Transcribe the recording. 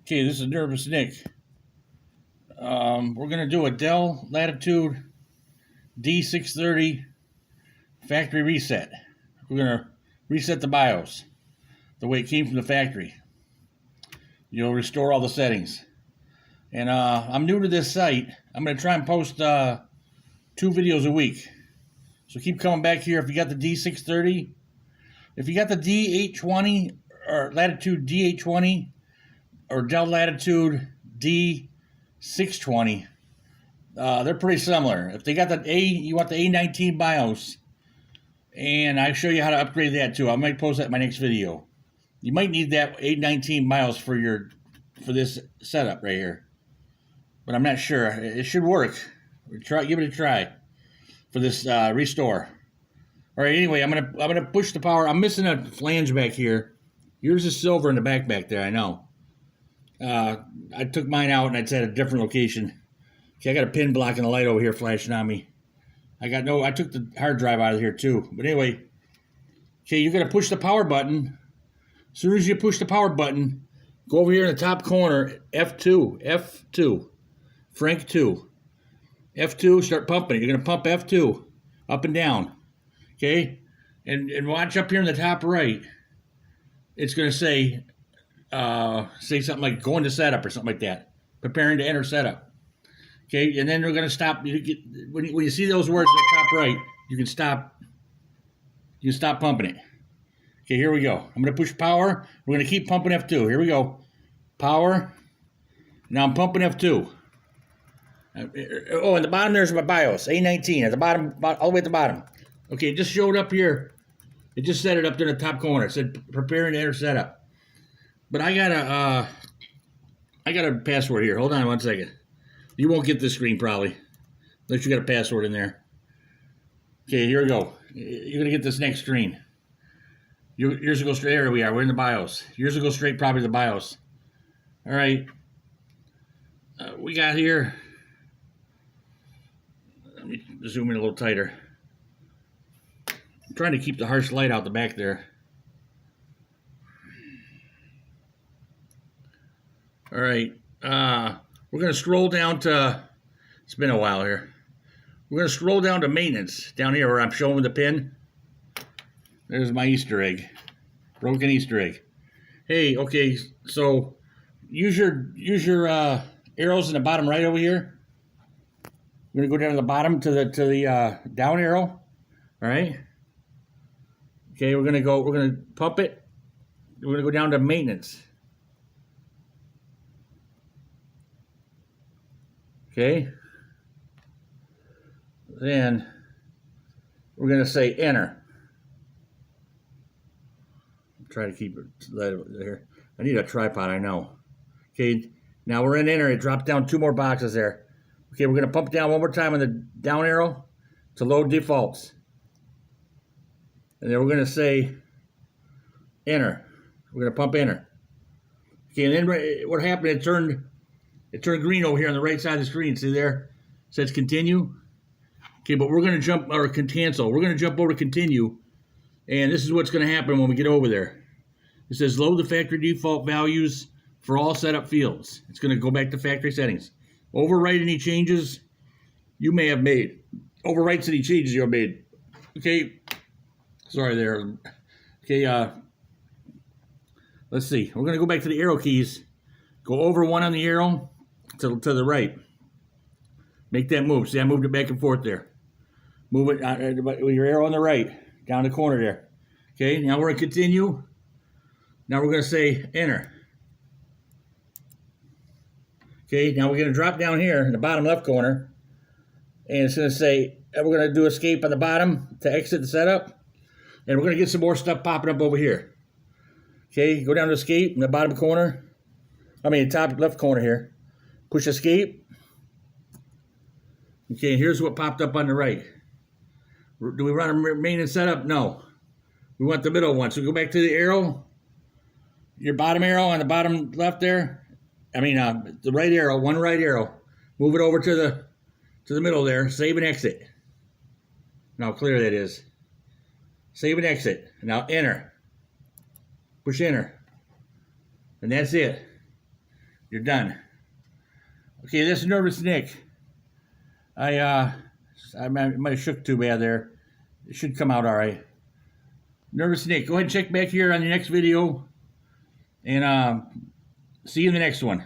Okay, this is Nervous Nick. We're going to do a Dell Latitude D630 factory reset. We're going to reset the BIOS the way it came from the factory. You'll restore all the settings. And I'm new to this site. I'm going to try and post 2 videos a week. So keep coming back here if you got the D630. If you got the D820 or Latitude D820 or Dell Latitude D620, they're pretty similar. If they got the you want the A19 BIOS, and I'll show you how to upgrade that too. I might post that in my next video. You might need that A19 BIOS for this setup right here, but I'm not sure. It should work. Give it a try for this restore. All right. Anyway, I'm gonna push the power. I'm missing a flange back here. Yours is silver in the back there. I know. I took mine out and it's at a different location. Okay, I got a pin blocking the light over here flashing on me. I took the hard drive out of here too. But anyway, okay, you're gonna push the power button. As soon as you push the power button, go over here in the top corner, F2, Frank 2. F2, start pumping it. You're gonna pump F2 up and down. Okay? And watch up here in the top right. It's gonna say something like going to setup or something like that. Preparing to enter setup. Okay, and then we're going to stop. When you see those words in the top right, you can stop. You can stop pumping it. Okay, here we go. I'm going to push power. We're going to keep pumping F2. Here we go. Power. Now I'm pumping F2. Oh, and the bottom there's my BIOS, A19 at the bottom, all the way at the bottom. Okay, it just showed up here. It just set it up there in the top corner. It said preparing to enter setup. But I got a password here. Hold on 1 second. You won't get this screen probably, unless you got a password in there. Okay, here we go. You're gonna get this next screen. Yours will go straight. There we are. We're in the BIOS. Yours will go straight probably to the BIOS. All right. We got here. Let me zoom in a little tighter. I'm trying to keep the harsh light out the back there. All right, we're going to scroll down to, it's been a while here. We're going to scroll down to maintenance, down here where I'm showing the pin. There's my Easter egg, broken Easter egg. Hey, okay, so use your arrows in the bottom right over here. We're going to go down to the bottom to the down arrow, all right? Okay, we're going to pump it. We're going to go down to maintenance. Okay, then we're going to say enter. Try to keep it there. I need a tripod, I know. Okay, now we're in enter. It dropped down 2 more boxes there. Okay, we're going to pump down one more time on the down arrow to load defaults. And then we're going to say enter. We're going to pump enter. Okay, and then what happened, it turned green over here on the right side of the screen. See there? It says continue. Okay, but we're going to jump, or cancel. We're going to jump over to continue. And this is what's going to happen when we get over there. It says load the factory default values for all setup fields. It's going to go back to factory settings. Overwrite any changes you may have made. Overwrites any changes you have made. Okay. Sorry there. Okay, let's see. We're going to go back to the arrow keys. Go over 1 on the arrow. To the right. Make that move. See, I moved it back and forth there. Move it with your arrow on the right, down the corner there. Okay, now we're going to continue. Now we're going to say enter. Okay, now we're going to drop down here in the bottom left corner. And it's going to say, we're going to do escape on the bottom to exit the setup. And we're going to get some more stuff popping up over here. Okay, go down to escape in the bottom corner. Top left corner here. Push escape. Okay, here's what popped up on the right. Do we want a maintenance setup? No. We want the middle one. So go back to the arrow. Your bottom arrow on the bottom left there. The right arrow, one right arrow. Move it over to the middle there. Save and exit. Now clear that is. Save and exit. Now enter. Push enter. And that's it. You're done. Okay, this is Nervous Nick. I might have shook too bad there. It should come out all right. Nervous Nick, go ahead and check back here on the next video, and see you in the next one.